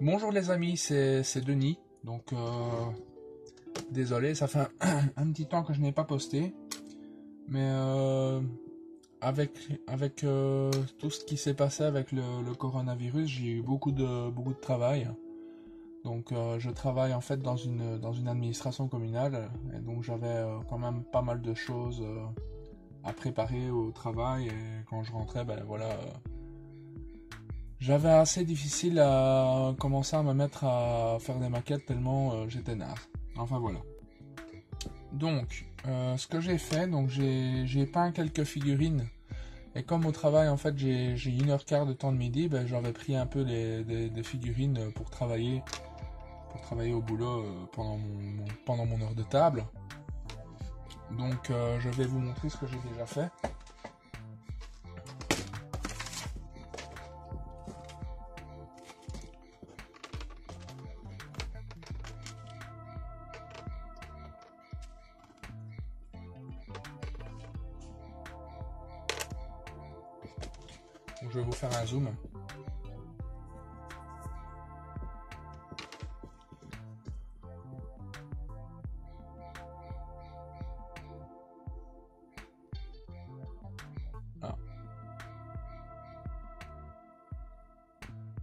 Bonjour les amis, c'est Denis. Donc désolé, ça fait un petit temps que je n'ai pas posté. Mais avec tout ce qui s'est passé avec le coronavirus, j'ai eu beaucoup de travail. Donc je travaille en fait dans une administration communale. Et donc j'avais quand même pas mal de choses à préparer au travail. Et quand je rentrais, ben voilà... j'avais assez difficile à commencer à me mettre à faire des maquettes tellement j'étais naze. Enfin voilà. Donc, ce que j'ai fait, donc j'ai peint quelques figurines. Et comme au travail, en fait, j'ai 1h15 de temps de midi, ben, j'avais pris un peu des figurines pour travailler au boulot pendant mon heure de table. Donc, je vais vous montrer ce que j'ai déjà fait. Donc, je vais vous faire un zoom. Ah.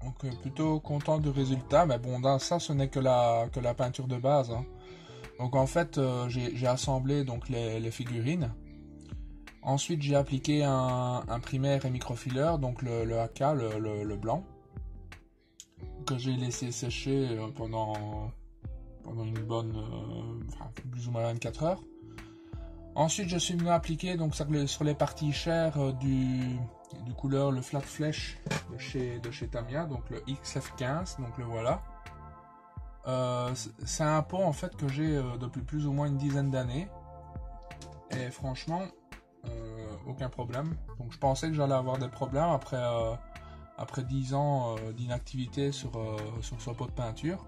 Donc plutôt content du résultat, mais bon, dans ça ce n'est que la peinture de base, hein. Donc en fait j'ai assemblé donc les figurines. Ensuite j'ai appliqué un primaire et microfilaire, donc le AK, le blanc, que j'ai laissé sécher pendant une bonne, enfin, plus ou moins 24 heures. Ensuite je suis venu appliquer donc sur les parties chères du couleur, le flat flèche de chez Tamiya, donc le XF15, donc le voilà. C'est un pot en fait que j'ai depuis plus ou moins une dizaine d'années. Et franchement, aucun problème. Donc je pensais que j'allais avoir des problèmes après 10 ans d'inactivité sur ce pot de peinture.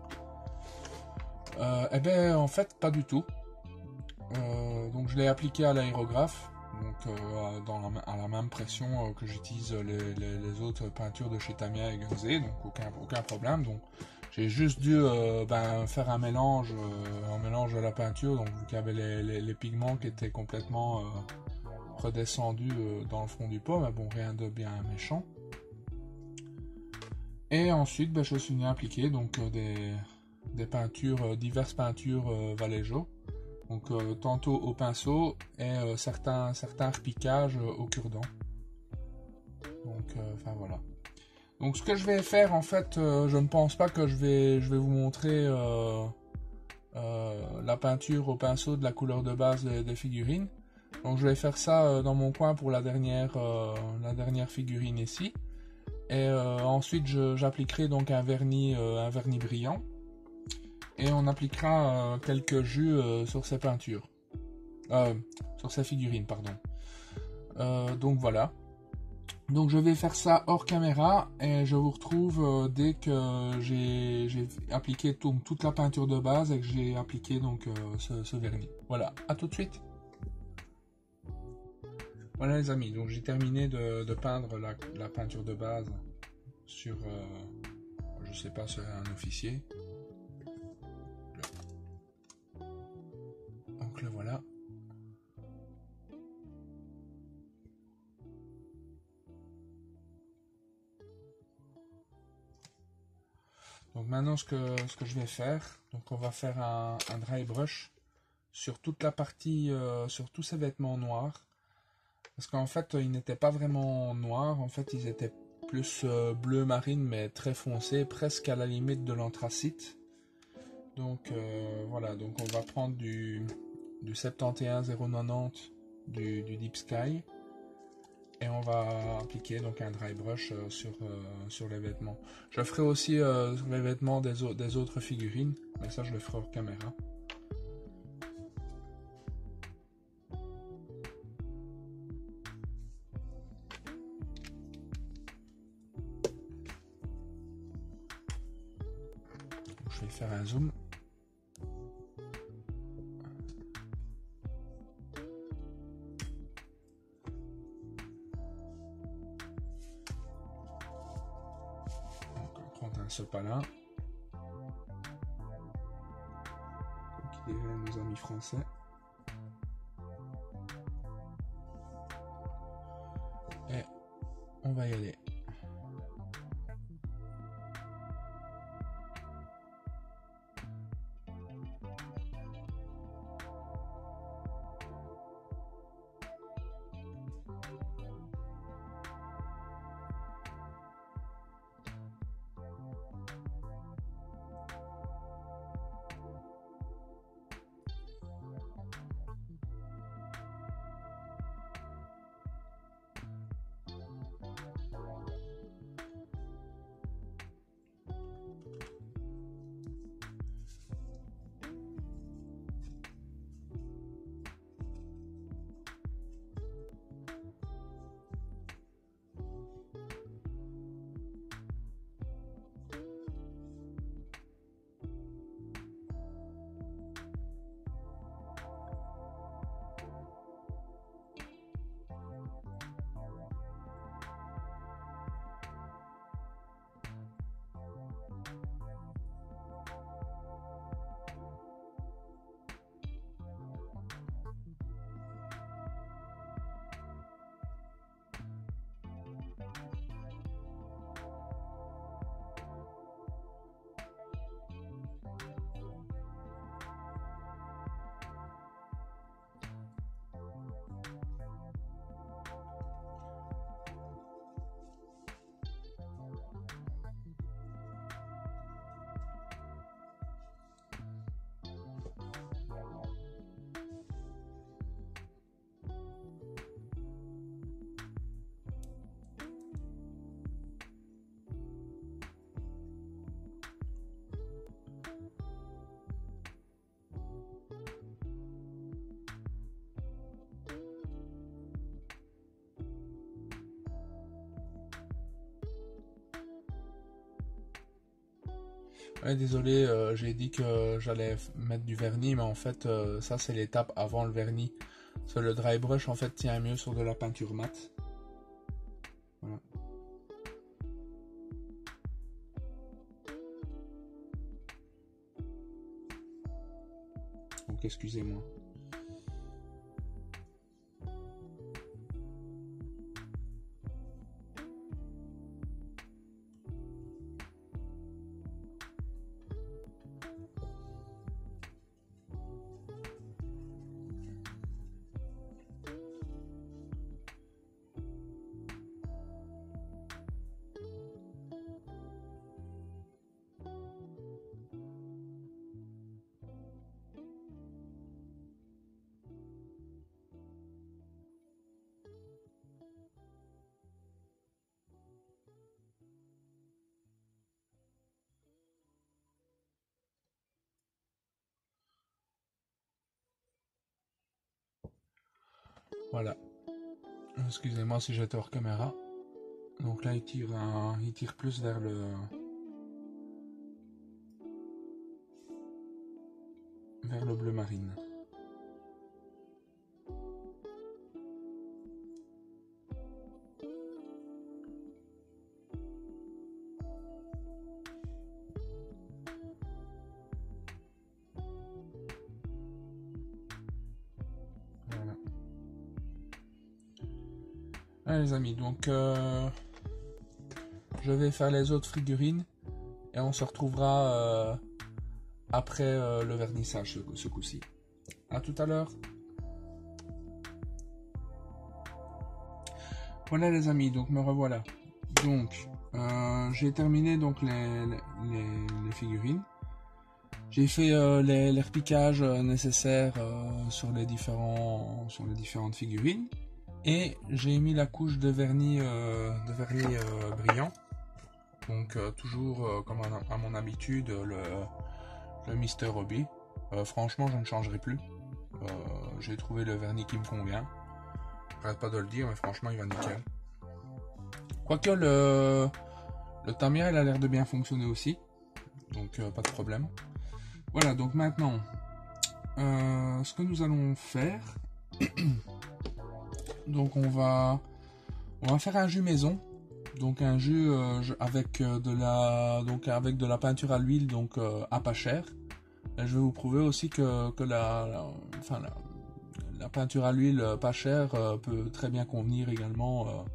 Et bien en fait pas du tout. Donc je l'ai appliqué à l'aérographe, donc à la même pression que j'utilise les autres peintures de chez Tamiya et Guernsey, donc aucun problème. Donc j'ai juste dû faire un mélange de la peinture, donc vu qu'il y avait les pigments qui étaient complètement redescendus dans le fond du pot, mais bon, rien de bien méchant. Et ensuite je suis venu appliquer donc des peintures, diverses peintures Vallejo. Donc tantôt au pinceau et certains repiquages au cure-dent. Donc enfin voilà. Donc ce que je vais faire en fait, je ne pense pas que je vais vous montrer la peinture au pinceau de la couleur de base des figurines. Donc je vais faire ça dans mon coin pour la dernière figurine ici. Et ensuite j'appliquerai donc un vernis brillant. Et on appliquera quelques jus sur ces peintures. Sur ces figurines, pardon. Donc voilà. Donc je vais faire ça hors caméra et je vous retrouve dès que j'ai appliqué toute la peinture de base et que j'ai appliqué donc ce vernis. Voilà, à tout de suite. Voilà les amis, donc j'ai terminé de peindre la peinture de base sur, je sais pas, sur un officier. Donc le voilà. Donc maintenant ce que je vais faire, donc on va faire un dry brush sur toute la partie, sur tous ces vêtements noirs. Parce qu'en fait ils n'étaient pas vraiment noirs, en fait ils étaient plus bleu marine mais très foncé, presque à la limite de l'anthracite. Donc voilà, donc on va prendre du 71090 du Deep Sky. Et on va appliquer donc un dry brush sur les vêtements. Je ferai aussi sur les vêtements des autres figurines, mais ça je le ferai hors caméra. Je vais faire un zoom. Ce pas là. nos amis français. Et on va y aller. Ouais, désolé, j'ai dit que j'allais mettre du vernis, mais en fait, ça c'est l'étape avant le vernis. Parce que le dry brush en fait tient mieux sur de la peinture mate. Voilà. Donc excusez-moi. Voilà. Excusez-moi si j'étais hors caméra. Donc là, il tire plus vers le bleu marine. Voilà. Allez les amis, donc je vais faire les autres figurines et on se retrouvera après le vernissage ce coup-ci. A tout à l'heure. Voilà les amis, donc me revoilà. Donc j'ai terminé donc les figurines. J'ai fait les repiquages nécessaires sur les différentes figurines. Et j'ai mis la couche de vernis brillant. Donc toujours comme à mon habitude le Mr. Hobby. Franchement je ne changerai plus. J'ai trouvé le vernis qui me convient. J'arrête pas de le dire mais franchement il va nickel. Quoique le Tamiya il a l'air de bien fonctionner aussi. Donc pas de problème. Voilà donc maintenant ce que nous allons faire. Donc on va faire un jus maison. Donc un jus avec de la peinture à l'huile donc à pas cher. Et je vais vous prouver aussi que la peinture à l'huile pas chère peut très bien convenir également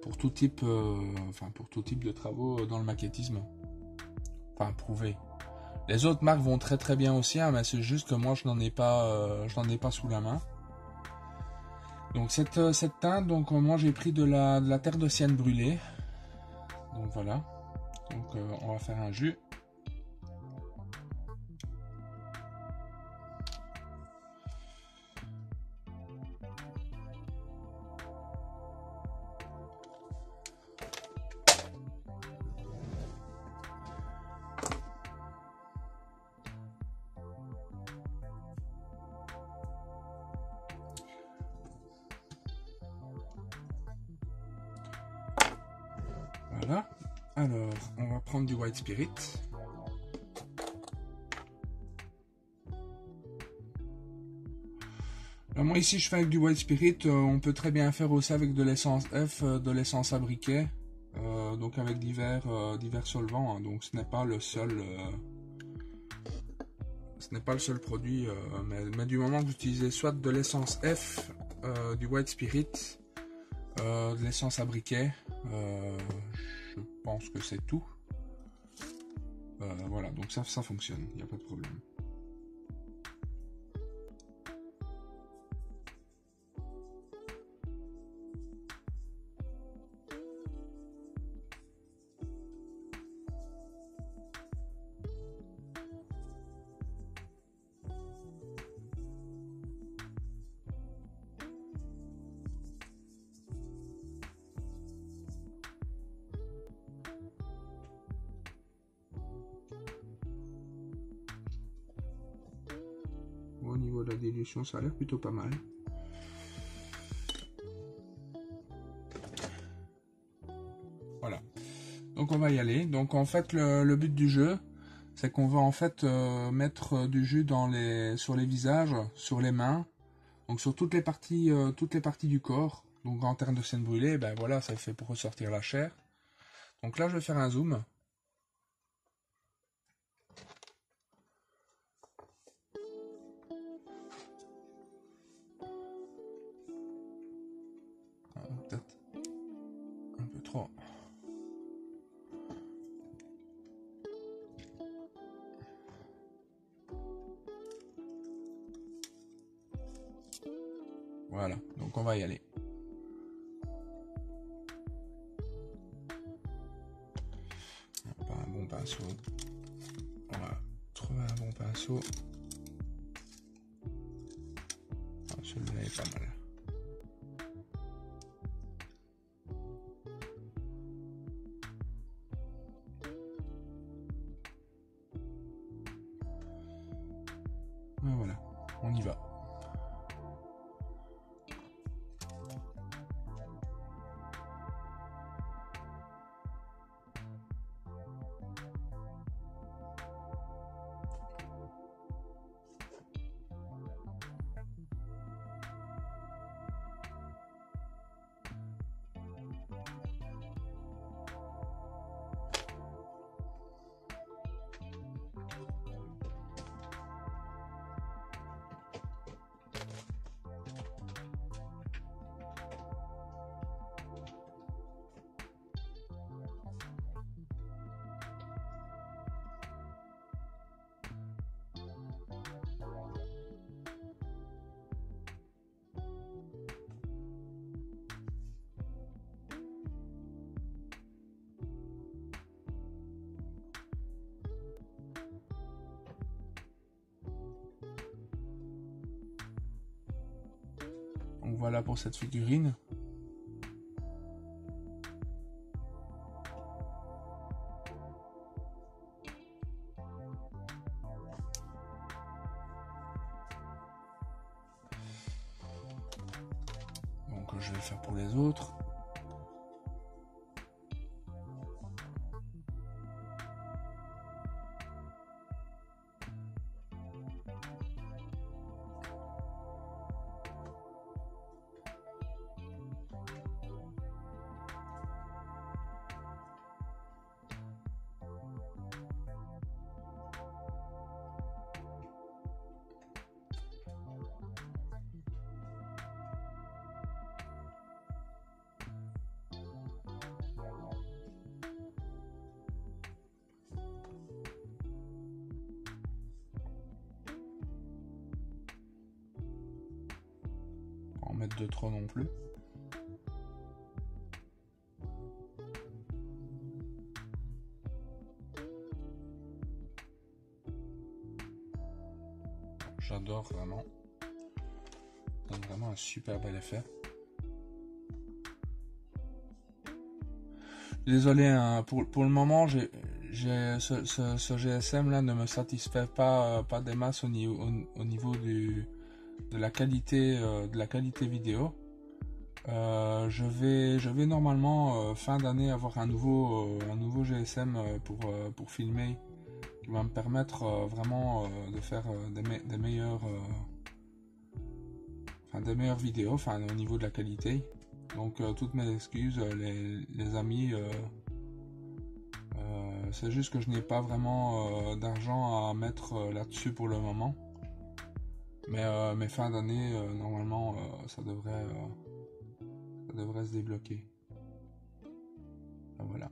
pour tout type, pour tout type de travaux dans le maquettisme. Enfin, prouvé. Les autres marques vont très très bien aussi, hein, mais c'est juste que moi je n'en ai pas sous la main. Donc cette teinte, donc moi j'ai pris de la terre de sienne brûlée. Donc voilà. Donc on va faire un jus. Voilà. Alors, on va prendre du white spirit. Alors moi ici je fais avec du white spirit, on peut très bien faire aussi avec de l'essence F, de l'essence à briquet, donc avec divers solvants, hein. Donc ce n'est pas le seul produit, mais du moment que vous utilisez soit de l'essence F, du white spirit, de l'essence à briquet, je pense que c'est tout. Voilà, donc ça fonctionne, il n'y a pas de problème. Au niveau de la dilution, ça a l'air plutôt pas mal. Voilà. Donc on va y aller. Donc en fait le but du jeu, c'est qu'on va en fait mettre du jus sur les visages, sur les mains, donc sur toutes les parties du corps. Donc en termes de scène brûlée, ben voilà, ça fait pour ressortir la chair. Donc là je vais faire un zoom. Peut-être un peu trop. Voilà, donc on va y aller. Pas un bon pinceau. On va trouver un bon pinceau. Ah, celui-là est pas mal. Et voilà, on y va. Donc voilà pour cette figurine. Donc je vais le faire pour les autres. mettre de trop non plus. J'adore vraiment. Ça donne vraiment un super bel effet. Désolé, hein, pour le moment, ce GSM là ne me satisfait pas des masses au niveau de la qualité vidéo. Je vais normalement fin d'année avoir un nouveau GSM pour filmer, qui va me permettre vraiment de faire des meilleures vidéos, enfin au niveau de la qualité. Donc toutes mes excuses les amis, c'est juste que je n'ai pas vraiment d'argent à mettre là-dessus pour le moment. Mais fin d'année, normalement ça devrait se débloquer. Voilà.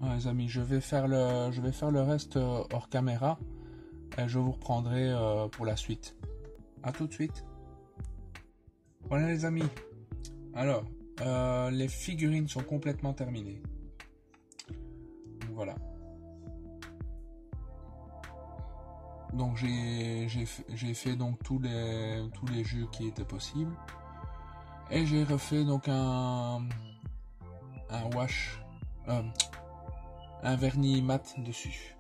Ouais, les amis, je vais faire le reste hors caméra et je vous reprendrai pour la suite. À tout de suite. Voilà les amis. Alors, les figurines sont complètement terminées. Donc, voilà. Donc j'ai fait donc tous les jeux qui étaient possibles et j'ai refait donc un wash. Un vernis mat dessus.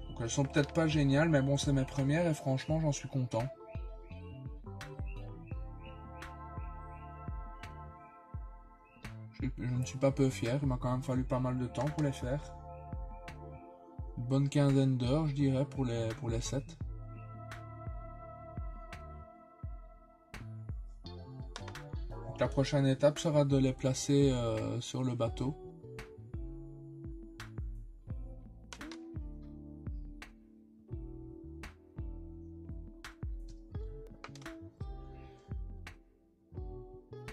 Donc elles sont peut-être pas géniales, mais bon, c'est mes premières et franchement j'en suis content. Je ne suis pas peu fier, il m'a quand même fallu pas mal de temps pour les faire. Une bonne quinzaine d'heures je dirais pour les 7. La prochaine étape sera de les placer sur le bateau.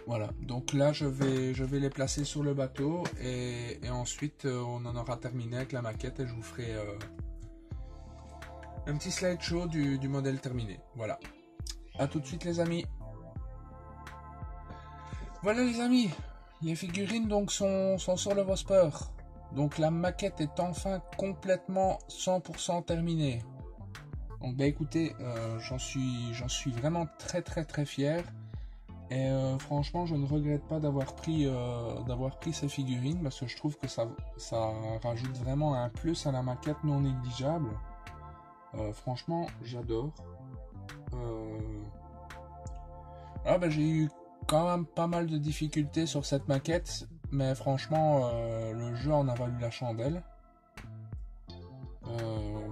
Voilà, donc là je vais les placer sur le bateau et ensuite on en aura terminé avec la maquette et je vous ferai un petit slideshow du modèle terminé. Voilà, à tout de suite les amis. Voilà les amis, les figurines donc sont sur le Vosper. Donc la maquette est enfin complètement 100% terminée. Donc bah écoutez, j'en suis vraiment très fier. Et franchement je ne regrette pas d'avoir pris ces figurines parce que je trouve que ça rajoute vraiment un plus à la maquette non négligeable. Franchement j'adore. Ah bah, j'ai eu quand même pas mal de difficultés sur cette maquette, mais franchement le jeu en a valu la chandelle.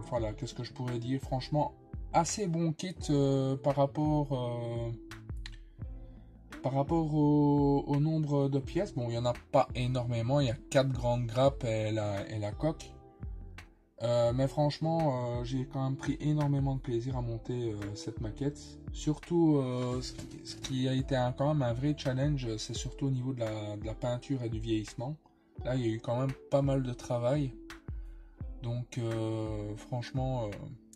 Voilà, qu'est-ce que je pourrais dire, franchement assez bon kit par rapport au nombre de pièces. Bon, il n'y en a pas énormément, il y a 4 grandes grappes et la coque. Mais franchement, j'ai quand même pris énormément de plaisir à monter cette maquette. Surtout, ce qui a été quand même un vrai challenge, c'est surtout au niveau de la peinture et du vieillissement. Là, il y a eu quand même pas mal de travail. Donc, franchement,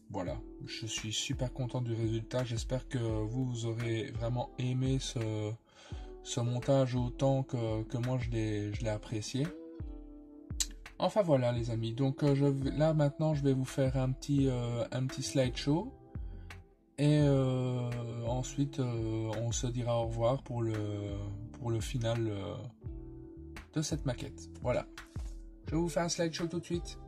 voilà, je suis super content du résultat. J'espère que vous aurez vraiment aimé ce montage autant que moi je l'ai apprécié. Enfin voilà les amis, donc là maintenant je vais vous faire un petit slideshow et ensuite on se dira au revoir pour le final de cette maquette. Voilà, je vous fais un slideshow tout de suite.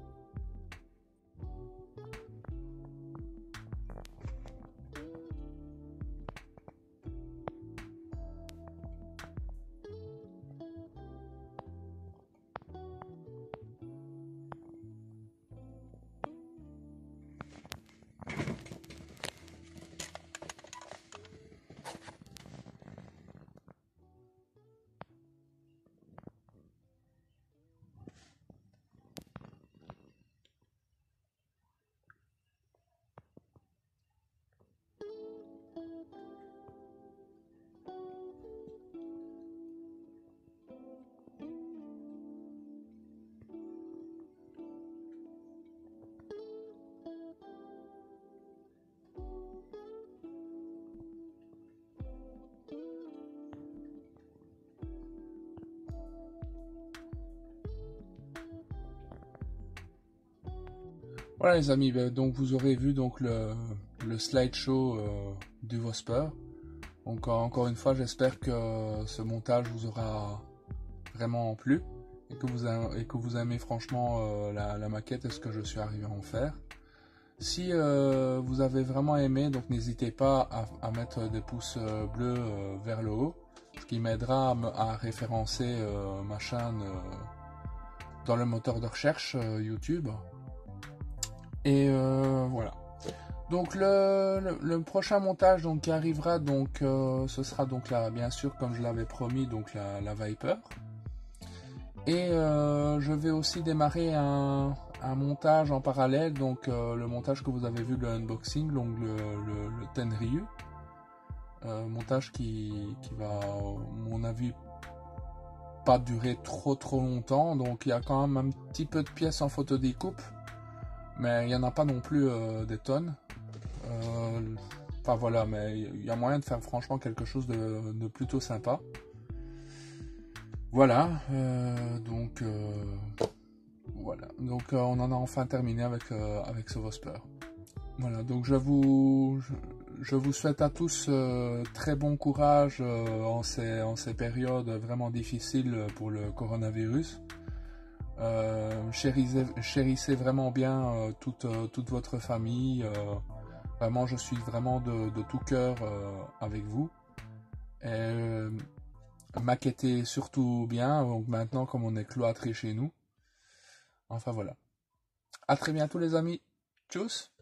Voilà les amis, donc vous aurez vu donc le slideshow du Vosper. Donc encore une fois, j'espère que ce montage vous aura vraiment plu et que vous aimez franchement la maquette et ce que je suis arrivé à en faire. Si vous avez vraiment aimé, donc n'hésitez pas à mettre des pouces bleus vers le haut, ce qui m'aidera à référencer ma chaîne dans le moteur de recherche YouTube. Et voilà. Donc le prochain montage donc, qui arrivera, donc ce sera donc là, bien sûr, comme je l'avais promis, donc la Viper. Et je vais aussi démarrer un montage en parallèle, donc le montage que vous avez vu, le unboxing, donc le Tenryu. Montage qui va, à mon avis, pas durer trop longtemps, donc il y a quand même un petit peu de pièces en photo découpe, mais il n'y en a pas non plus des tonnes. Enfin voilà, mais il y a moyen de faire franchement quelque chose de plutôt sympa. Voilà, donc voilà, donc on en a enfin terminé avec ce Vosper. Voilà, donc je vous souhaite à tous très bon courage en ces périodes vraiment difficiles pour le coronavirus. Chérissez vraiment bien toute votre famille. Vraiment, je suis vraiment de tout cœur avec vous. Et, maquettez surtout bien, donc maintenant comme on est cloîtré chez nous. Enfin voilà. À très bientôt les amis. Tchuss!